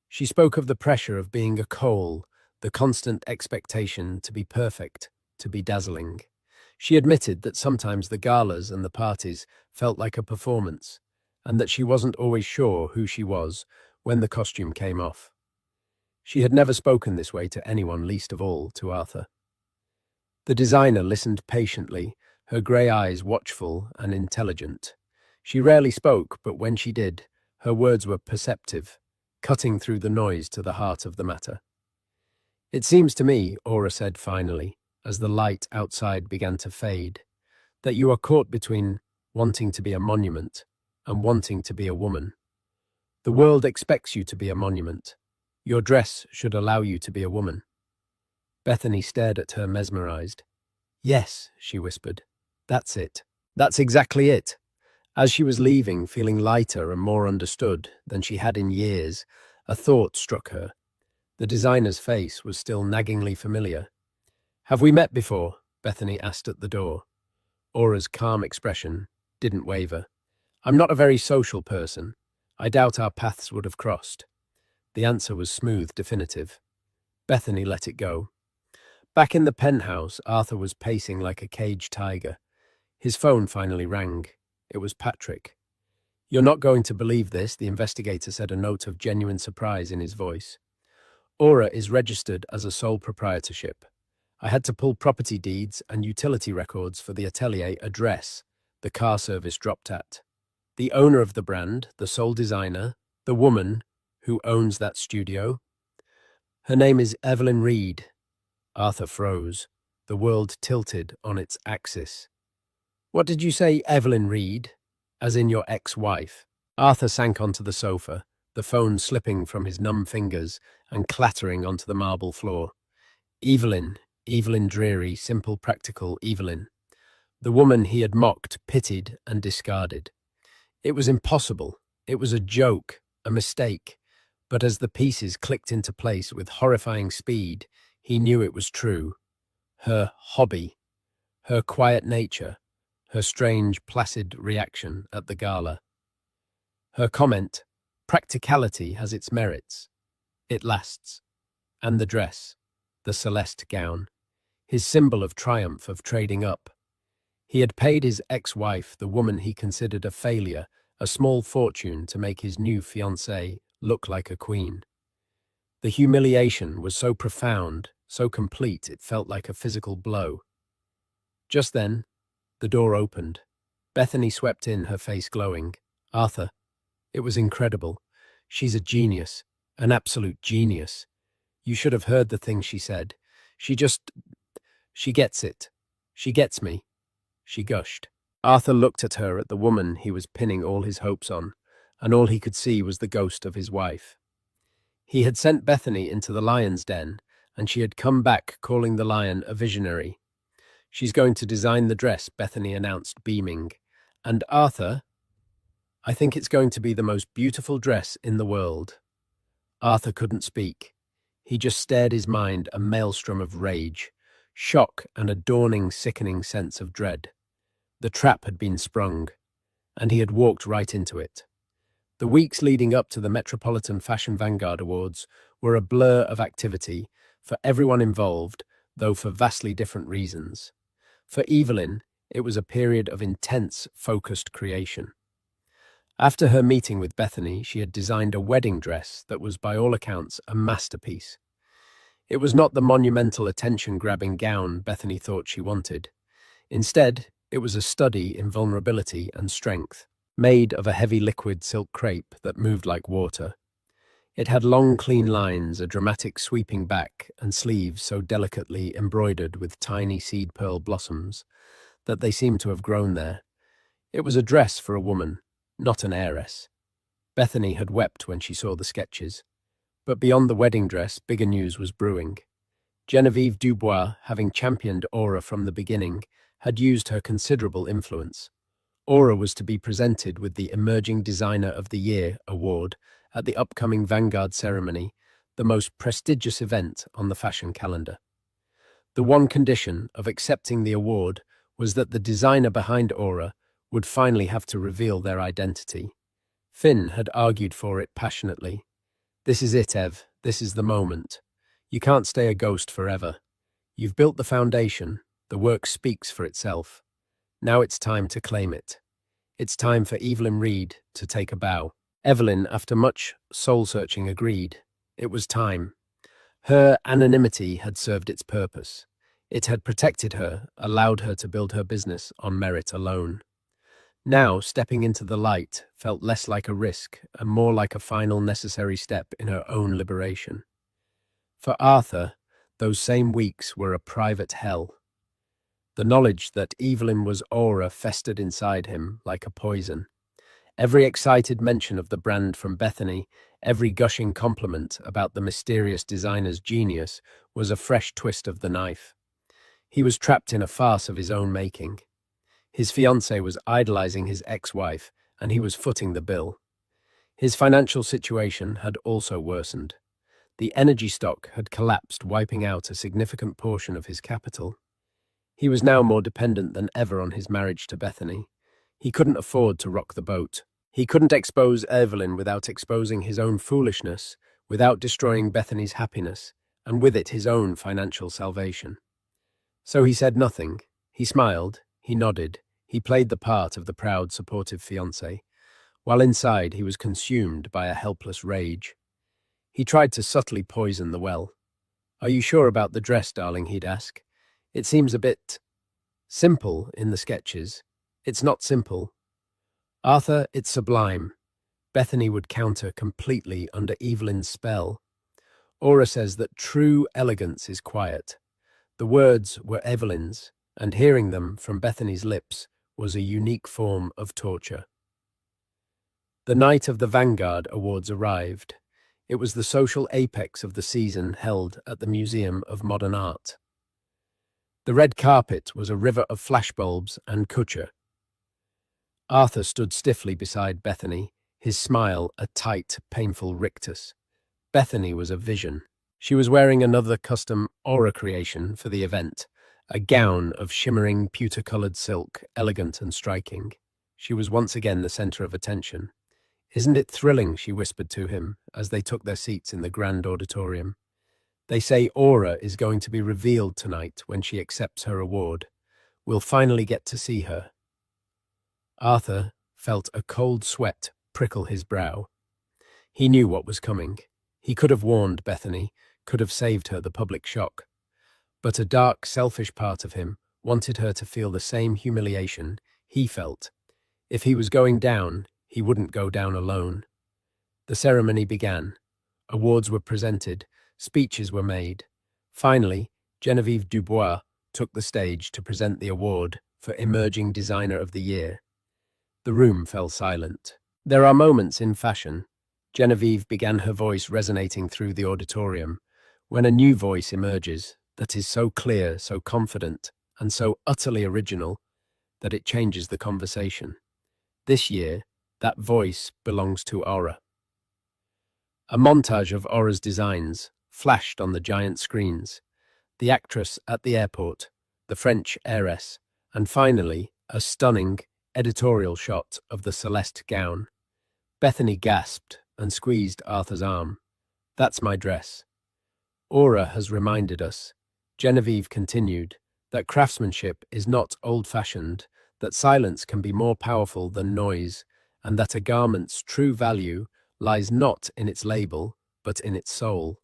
She spoke of the pressure of being a Cole, the constant expectation to be perfect, to be dazzling. She admitted that sometimes the galas and the parties felt like a performance, and that she wasn't always sure who she was when the costume came off. She had never spoken this way to anyone, least of all to Arthur. The designer listened patiently, her grey eyes watchful and intelligent. She rarely spoke, but when she did, her words were perceptive, cutting through the noise to the heart of the matter. "It seems to me," Aura said finally, as the light outside began to fade, "that you are caught between wanting to be a monument and wanting to be a woman. The world expects you to be a monument. Your dress should allow you to be a woman." Bethany stared at her, mesmerized. "Yes," she whispered. "That's it. That's exactly it." As she was leaving, feeling lighter and more understood than she had in years, a thought struck her. The designer's face was still naggingly familiar. "Have we met before?" Bethany asked at the door. Aura's calm expression didn't waver. "I'm not a very social person. I doubt our paths would have crossed." The answer was smooth, definitive. Bethany let it go. Back in the penthouse, Arthur was pacing like a caged tiger. His phone finally rang. It was Patrick. "You're not going to believe this," the investigator said, a note of genuine surprise in his voice. "Aura is registered as a sole proprietorship. I had to pull property deeds and utility records for the atelier address the car service dropped at. The owner of the brand, the sole designer, the woman who owns that studio, her name is Evelyn Reed." Arthur froze. The world tilted on its axis. "What did you say, Evelyn Reed? As in your ex-wife?" Arthur sank onto the sofa, the phone slipping from his numb fingers and clattering onto the marble floor. Evelyn, Evelyn dreary, simple, practical Evelyn. The woman he had mocked, pitied, and discarded. It was impossible. It was a joke, a mistake. But as the pieces clicked into place with horrifying speed, he knew it was true. Her hobby, her quiet nature, her strange, placid reaction at the gala. Her comment, "Practicality has its merits. It lasts." And the dress, the celeste gown, his symbol of triumph, of trading up. He had paid his ex-wife, the woman he considered a failure, a small fortune to make his new fiancée look like a queen. The humiliation was so profound, so complete, it felt like a physical blow. Just then, the door opened. Bethany swept in, her face glowing. "Arthur, it was incredible. She's a genius, an absolute genius. You should have heard the things she said. She just, she gets it. She gets me, she gushed. Arthur looked at her, at the woman he was pinning all his hopes on, and all he could see was the ghost of his wife. He had sent Bethany into the lion's den, and she had come back calling the lion a visionary. She's going to design the dress, Bethany announced, beaming. And Arthur, I think it's going to be the most beautiful dress in the world. Arthur couldn't speak. He just stared, his mind a maelstrom of rage, shock, and a dawning, sickening sense of dread. The trap had been sprung, and he had walked right into it. The weeks leading up to the Metropolitan Fashion Vanguard Awards were a blur of activity for everyone involved, though for vastly different reasons. For Evelyn, it was a period of intense, focused creation. After her meeting with Bethany, she had designed a wedding dress that was, by all accounts, a masterpiece. It was not the monumental, attention-grabbing gown Bethany thought she wanted. Instead, it was a study in vulnerability and strength, made of a heavy liquid silk crepe that moved like water. It had long, clean lines, a dramatic sweeping back, and sleeves so delicately embroidered with tiny seed pearl blossoms that they seemed to have grown there. It was a dress for a woman, not an heiress. Bethany had wept when she saw the sketches. But beyond the wedding dress, bigger news was brewing. Genevieve Dubois, having championed Aura from the beginning, had used her considerable influence. Aura was to be presented with the Emerging Designer of the Year award at the upcoming Vanguard ceremony, the most prestigious event on the fashion calendar. The one condition of accepting the award was that the designer behind Aura would finally have to reveal their identity. Finn had argued for it passionately. This is it, Ev. This is the moment. You can't stay a ghost forever. You've built the foundation. The work speaks for itself. Now it's time to claim it. It's time for Evelyn Reed to take a bow. Evelyn, after much soul-searching, agreed. It was time. Her anonymity had served its purpose. It had protected her, allowed her to build her business on merit alone. Now, stepping into the light felt less like a risk and more like a final necessary step in her own liberation. For Arthur, those same weeks were a private hell. The knowledge that Evelyn was Aura festered inside him like a poison. Every excited mention of the brand from Bethany, every gushing compliment about the mysterious designer's genius was a fresh twist of the knife. He was trapped in a farce of his own making. His fiancée was idolizing his ex-wife, and he was footing the bill. His financial situation had also worsened. The energy stock had collapsed, wiping out a significant portion of his capital. He was now more dependent than ever on his marriage to Bethany. He couldn't afford to rock the boat. He couldn't expose Evelyn without exposing his own foolishness, without destroying Bethany's happiness, and with it his own financial salvation. So he said nothing. He smiled, he nodded, he played the part of the proud, supportive fiancé, while inside he was consumed by a helpless rage. He tried to subtly poison the well. "Are you sure about the dress, darling?" he'd ask. "It seems a bit simple in the sketches." "It's not simple." "Arthur, it's sublime." Bethany would counter completely under Evelyn's spell. Aura says that true elegance is quiet. The words were Evelyn's, and hearing them from Bethany's lips was a unique form of torture. The night of the Vanguard Awards arrived. It was the social apex of the season, held at the Museum of Modern Art. The red carpet was a river of flashbulbs and couture. Arthur stood stiffly beside Bethany, his smile a tight, painful rictus. Bethany was a vision. She was wearing another custom Aura creation for the event, a gown of shimmering, pewter-colored silk, elegant and striking. She was once again the center of attention. "Isn't it thrilling?" she whispered to him as they took their seats in the grand auditorium. "They say Aura is going to be revealed tonight when she accepts her award. We'll finally get to see her." Arthur felt a cold sweat prickle his brow. He knew what was coming. He could have warned Bethany, could have saved her the public shock. But a dark, selfish part of him wanted her to feel the same humiliation he felt. If he was going down, he wouldn't go down alone. The ceremony began. Awards were presented, speeches were made. Finally, Genevieve Dubois took the stage to present the award for Emerging Designer of the Year. The room fell silent. There are moments in fashion. Genevieve began her voice resonating through the auditorium, when a new voice emerges that is so clear, so confident, and so utterly original that it changes the conversation. This year, that voice belongs to Aura. A montage of Aura's designs flashed on the giant screens. The actress at the airport, the French heiress, and finally, a stunning editorial shot of the Celeste gown. Bethany gasped and squeezed Arthur's arm. "That's my dress." Aura has reminded us, Genevieve continued, that craftsmanship is not old-fashioned, that silence can be more powerful than noise, and that a garment's true value lies not in its label, but in its soul.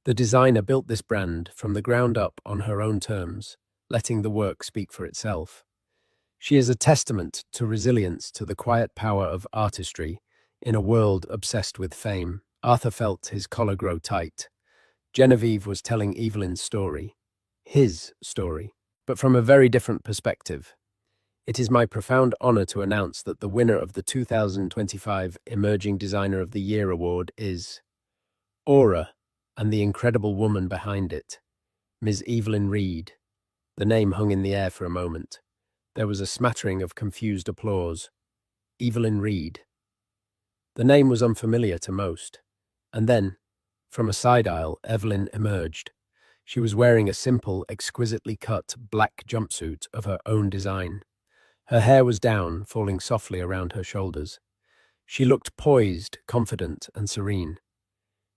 The designer built this brand from the ground up on her own terms, letting the work speak for itself. She is a testament to resilience, to the quiet power of artistry in a world obsessed with fame. Arthur felt his collar grow tight. Genevieve was telling Evelyn's story, his story, but from a very different perspective. It is my profound honor to announce that the winner of the 2025 Emerging Designer of the Year award is Aura, and the incredible woman behind it, Ms. Evelyn Reed. The name hung in the air for a moment. There was a smattering of confused applause. Evelyn Reed. The name was unfamiliar to most. And then, from a side aisle, Evelyn emerged. She was wearing a simple, exquisitely cut black jumpsuit of her own design. Her hair was down, falling softly around her shoulders. She looked poised, confident, and serene.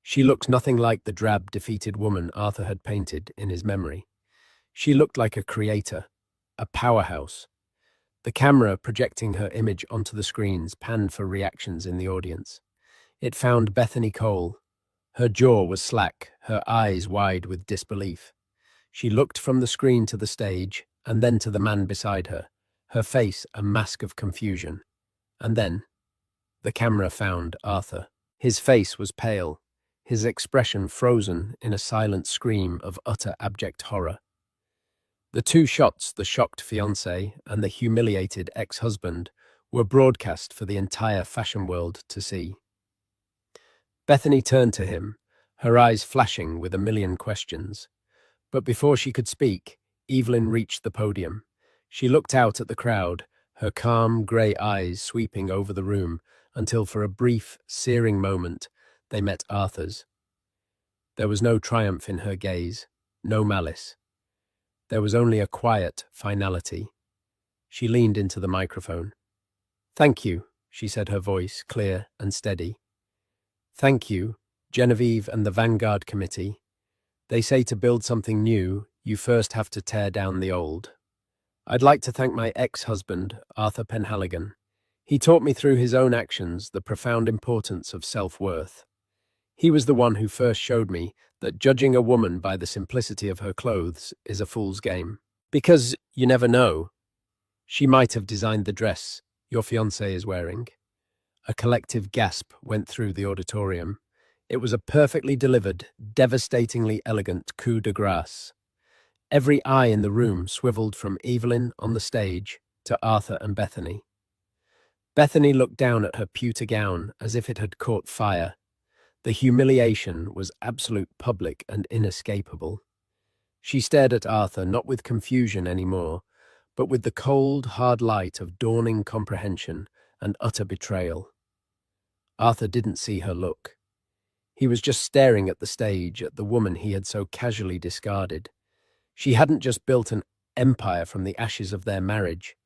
She looked nothing like the drab, defeated woman Arthur had painted in his memory. She looked like a creator, a powerhouse. The camera projecting her image onto the screens panned for reactions in the audience. It found Bethany Cole. Her jaw was slack, her eyes wide with disbelief. She looked from the screen to the stage, and then to the man beside her, her face a mask of confusion. And then, the camera found Arthur. His face was pale, his expression frozen in a silent scream of utter abject horror. The two shots, the shocked fiancé and the humiliated ex-husband, were broadcast for the entire fashion world to see. Bethany turned to him, her eyes flashing with a million questions. But before she could speak, Evelyn reached the podium. She looked out at the crowd, her calm, grey eyes sweeping over the room, until for a brief, searing moment, they met Arthur's. There was no triumph in her gaze, no malice. There was only a quiet finality. She leaned into the microphone. "Thank you," she said, her voice clear and steady. "Thank you, Genevieve and the Vanguard Committee. They say to build something new, you first have to tear down the old. I'd like to thank my ex-husband, Arthur Penhaligon. He taught me through his own actions the profound importance of self-worth. He was the one who first showed me that judging a woman by the simplicity of her clothes is a fool's game. Because you never know. She might have designed the dress your fiancé is wearing." A collective gasp went through the auditorium. It was a perfectly delivered, devastatingly elegant coup de grace. Every eye in the room swiveled from Evelyn on the stage to Arthur and Bethany. Bethany looked down at her pewter gown as if it had caught fire. The humiliation was absolute, public, and inescapable. She stared at Arthur not with confusion anymore, but with the cold, hard light of dawning comprehension and utter betrayal. Arthur didn't see her look. He was just staring at the stage, at the woman he had so casually discarded. She hadn't just built an empire from the ashes of their marriage.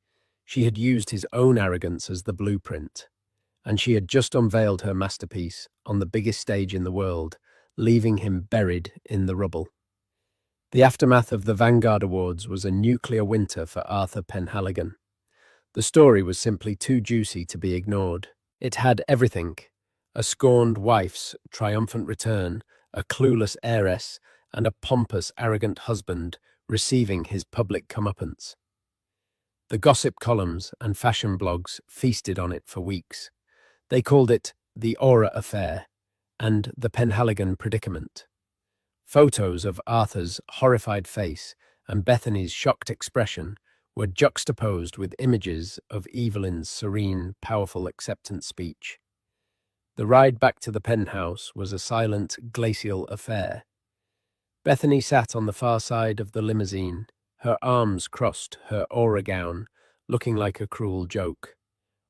She had used his own arrogance as the blueprint. And she had just unveiled her masterpiece on the biggest stage in the world, leaving him buried in the rubble. The aftermath of the Vanguard Awards was a nuclear winter for Arthur Penhaligon. The story was simply too juicy to be ignored. It had everything: a scorned wife's triumphant return, a clueless heiress, and a pompous, arrogant husband receiving his public comeuppance. The gossip columns and fashion blogs feasted on it for weeks. They called it the Aura Affair and the Penhaligon Predicament. Photos of Arthur's horrified face and Bethany's shocked expression were juxtaposed with images of Evelyn's serene, powerful acceptance speech. The ride back to the penthouse was a silent, glacial affair. Bethany sat on the far side of the limousine, her arms crossed her aura gown, looking like a cruel joke.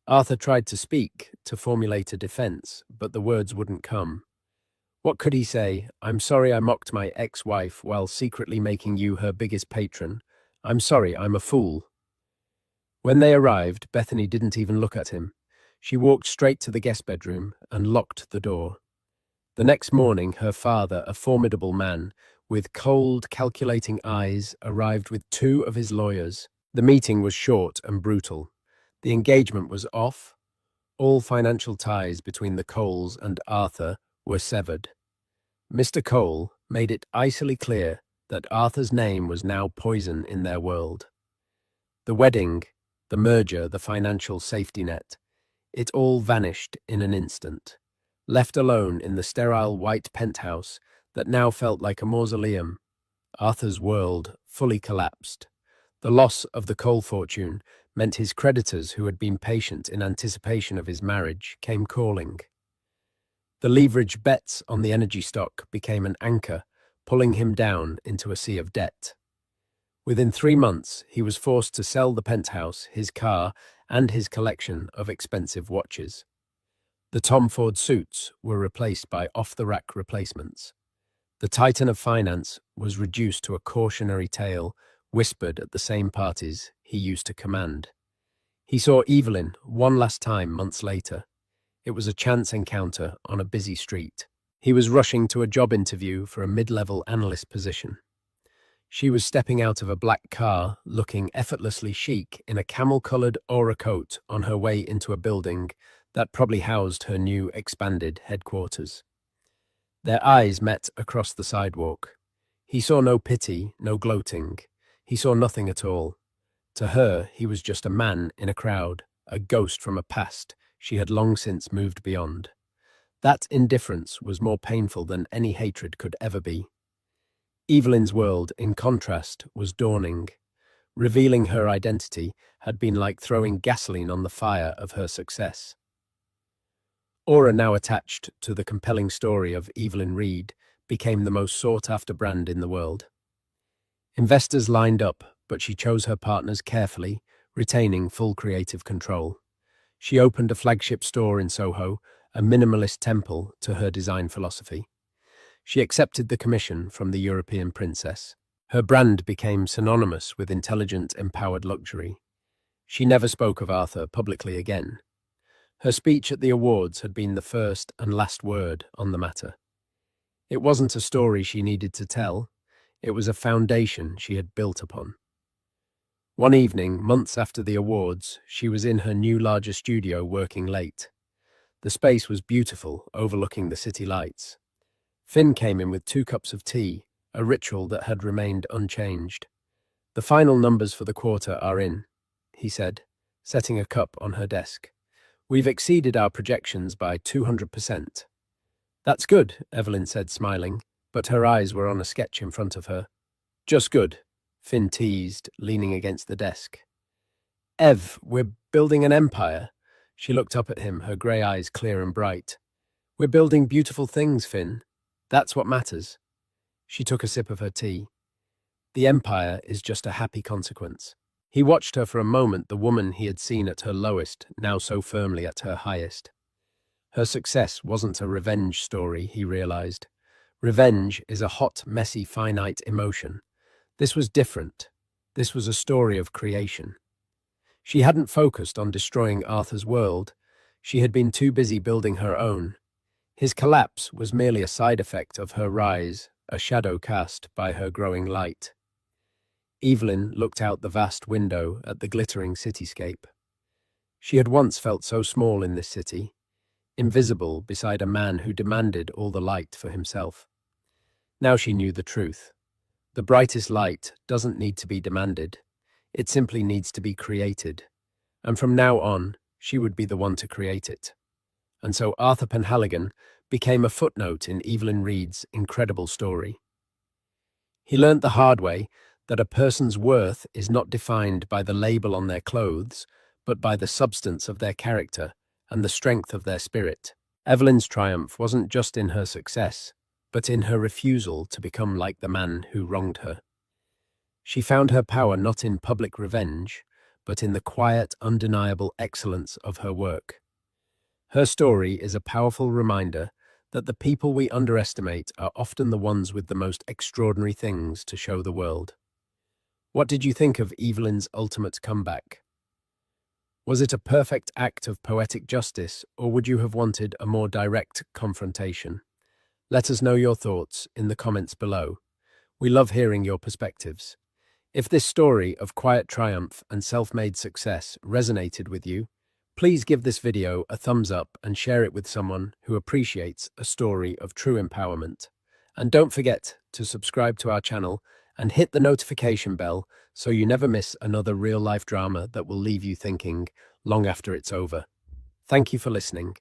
Arthur tried to speak, to formulate a defense, but the words wouldn't come. What could he say? I'm sorry I mocked my ex-wife while secretly making you her biggest patron. I'm sorry, I'm a fool. When they arrived, Bethany didn't even look at him. She walked straight to the guest bedroom and locked the door. The next morning, her father, a formidable man, with cold, calculating eyes, arrived with two of his lawyers. The meeting was short and brutal. The engagement was off. All financial ties between the Coles and Arthur were severed. Mr. Cole made it icily clear that Arthur's name was now poison in their world. The wedding, the merger, the financial safety net, it all vanished in an instant, left alone in the sterile white penthouse that now felt like a mausoleum. Arthur's world fully collapsed. The loss of the Cole fortune meant his creditors, who had been patient in anticipation of his marriage, came calling. The leveraged bets on the energy stock became an anchor, pulling him down into a sea of debt. Within 3 months, he was forced to sell the penthouse, his car, and his collection of expensive watches. The Tom Ford suits were replaced by off-the-rack replacements. The Titan of finance was reduced to a cautionary tale whispered at the same parties he used to command. He saw Evelyn one last time months later. It was a chance encounter on a busy street. He was rushing to a job interview for a mid-level analyst position. She was stepping out of a black car, looking effortlessly chic in a camel-colored aura coat on her way into a building that probably housed her new expanded headquarters. Their eyes met across the sidewalk. He saw no pity, no gloating. He saw nothing at all. To her, he was just a man in a crowd, a ghost from a past she had long since moved beyond. That indifference was more painful than any hatred could ever be. Evelyn's world, in contrast, was dawning. Revealing her identity had been like throwing gasoline on the fire of her success. Aura, now attached to the compelling story of Evelyn Reed, became the most sought-after brand in the world. Investors lined up, but she chose her partners carefully, retaining full creative control. She opened a flagship store in Soho, a minimalist temple to her design philosophy. She accepted the commission from the European princess. Her brand became synonymous with intelligent, empowered luxury. She never spoke of Arthur publicly again. Her speech at the awards had been the first and last word on the matter. It wasn't a story she needed to tell. It was a foundation she had built upon. One evening, months after the awards, she was in her new larger studio working late. The space was beautiful, overlooking the city lights. Finn came in with 2 cups of tea, a ritual that had remained unchanged. The final numbers for the quarter are in, he said, setting a cup on her desk. We've exceeded our projections by 200%. That's good, Evelyn said, smiling, but her eyes were on a sketch in front of her. Just good, Finn teased, leaning against the desk. Ev, we're building an empire. She looked up at him, her grey eyes clear and bright. We're building beautiful things, Finn. That's what matters. She took a sip of her tea. The empire is just a happy consequence. He watched her for a moment, the woman he had seen at her lowest, now so firmly at her highest. Her success wasn't a revenge story, he realized. Revenge is a hot, messy, finite emotion. This was different. This was a story of creation. She hadn't focused on destroying Arthur's world. She had been too busy building her own. His collapse was merely a side effect of her rise, a shadow cast by her growing light. Evelyn looked out the vast window at the glittering cityscape. She had once felt so small in this city, invisible beside a man who demanded all the light for himself. Now she knew the truth. The brightest light doesn't need to be demanded. It simply needs to be created. And from now on, she would be the one to create it. And so Arthur Penhaligon became a footnote in Evelyn Reed's incredible story. He learnt the hard way that a person's worth is not defined by the label on their clothes, but by the substance of their character and the strength of their spirit. Evelyn's triumph wasn't just in her success, but in her refusal to become like the man who wronged her. She found her power not in public revenge, but in the quiet, undeniable excellence of her work. Her story is a powerful reminder that the people we underestimate are often the ones with the most extraordinary things to show the world. What did you think of Evelyn's ultimate comeback? Was it a perfect act of poetic justice, or would you have wanted a more direct confrontation? Let us know your thoughts in the comments below. We love hearing your perspectives. If this story of quiet triumph and self-made success resonated with you, please give this video a thumbs up and share it with someone who appreciates a story of true empowerment. And don't forget to subscribe to our channel and hit the notification bell so you never miss another real-life drama that will leave you thinking long after it's over. Thank you for listening.